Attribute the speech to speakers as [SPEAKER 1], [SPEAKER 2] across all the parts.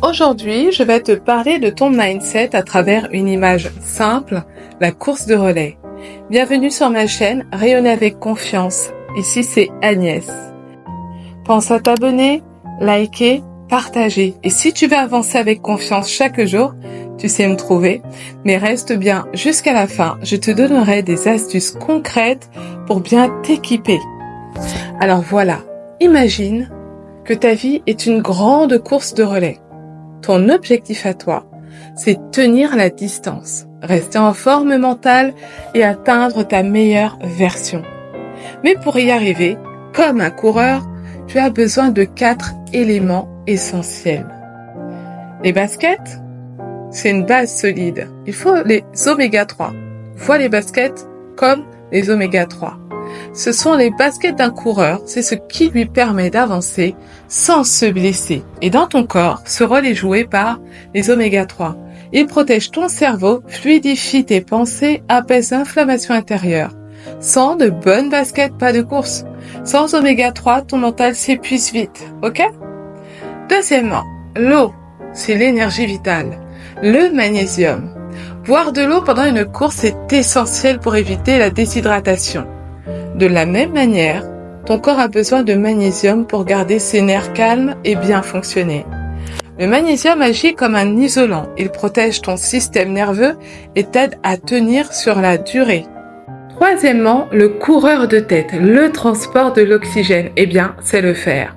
[SPEAKER 1] Aujourd'hui, je vais te parler de ton mindset à travers une image simple, la course de relais. Bienvenue sur ma chaîne Rayonner avec confiance. Ici, c'est Agnès. Pense à t'abonner, liker, partager. Et si tu veux avancer avec confiance chaque jour, tu sais me trouver, mais reste bien jusqu'à la fin. Je te donnerai des astuces concrètes pour bien t'équiper. Alors voilà, imagine que ta vie est une grande course de relais. Ton objectif à toi, c'est tenir la distance, rester en forme mentale et atteindre ta meilleure version. Mais pour y arriver, comme un coureur, tu as besoin de 4 éléments essentiels. Les baskets, c'est une base solide. Il faut les oméga 3. Vois les baskets comme les oméga 3. Ce sont les baskets d'un coureur, c'est ce qui lui permet d'avancer sans se blesser. Et dans ton corps, ce rôle est joué par les oméga 3. Ils protègent ton cerveau, fluidifient tes pensées, apaisent l'inflammation intérieure. Sans de bonnes baskets, pas de course. Sans oméga 3, ton mental s'épuise vite, ok? Deuxièmement, l'eau, c'est l'énergie vitale. Le magnésium. Boire de l'eau pendant une course est essentiel pour éviter la déshydratation. De la même manière, ton corps a besoin de magnésium pour garder ses nerfs calmes et bien fonctionner. Le magnésium agit comme un isolant. Il protège ton système nerveux et t'aide à tenir sur la durée. Troisièmement, le coureur de tête, le transport de l'oxygène. Eh bien, c'est le fer.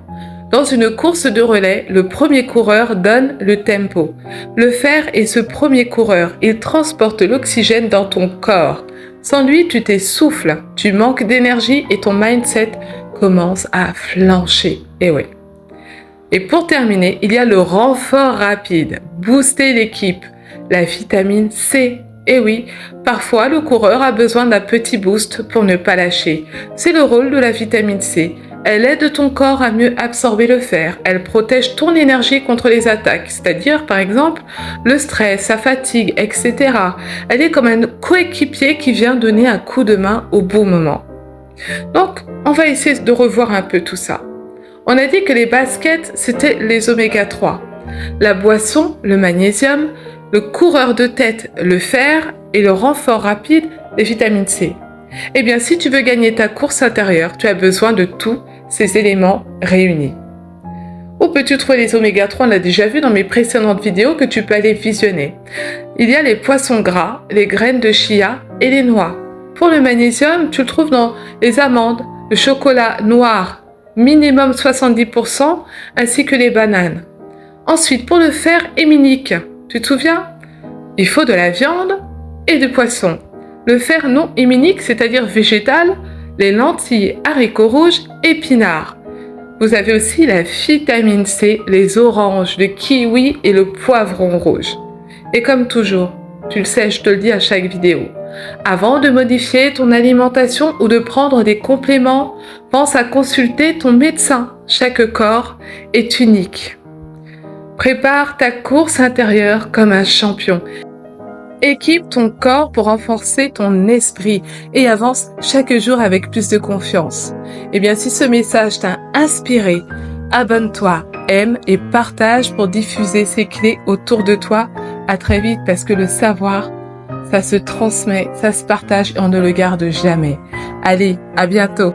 [SPEAKER 1] Dans une course de relais, le premier coureur donne le tempo. Le fer est ce premier coureur. Il transporte l'oxygène dans ton corps. Sans lui, tu t'essouffles, tu manques d'énergie et ton mindset commence à flancher. Et oui. Et pour terminer, il y a le renfort rapide, booster l'équipe, la vitamine C. Et oui, parfois le coureur a besoin d'un petit boost pour ne pas lâcher. C'est le rôle de la vitamine C. Elle aide ton corps à mieux absorber le fer. Elle protège ton énergie contre les attaques, c'est-à-dire par exemple le stress, la fatigue, etc. Elle est comme un coéquipier qui vient donner un coup de main au bon moment. Donc, on va essayer de revoir un peu tout ça. On a dit que les baskets, c'était les oméga 3. La boisson, le magnésium, le coureur de tête, le fer et le renfort rapide, les vitamines C. Eh bien, si tu veux gagner ta course intérieure, tu as besoin de tous ces éléments réunis. Où peux-tu trouver les oméga 3? On l'a déjà vu dans mes précédentes vidéos que tu peux aller visionner. Il y a les poissons gras, les graines de chia et les noix. Pour le magnésium, tu le trouves dans les amandes, le chocolat noir, minimum 70%, ainsi que les bananes. Ensuite, pour le fer héminique, tu te souviens? Il faut de la viande et du poisson. Le fer non héminique, c'est-à-dire végétal, les lentilles, haricots rouges, épinards. Vous avez aussi la vitamine C, les oranges, le kiwi et le poivron rouge. Et comme toujours, tu le sais, je te le dis à chaque vidéo, avant de modifier ton alimentation ou de prendre des compléments, pense à consulter ton médecin. Chaque corps est unique. Prépare ta course intérieure comme un champion. Équipe ton corps pour renforcer ton esprit et avance chaque jour avec plus de confiance. Eh bien, si ce message t'a inspiré, abonne-toi, aime et partage pour diffuser ces clés autour de toi. À très vite parce que le savoir, ça se transmet, ça se partage et on ne le garde jamais. Allez, à bientôt.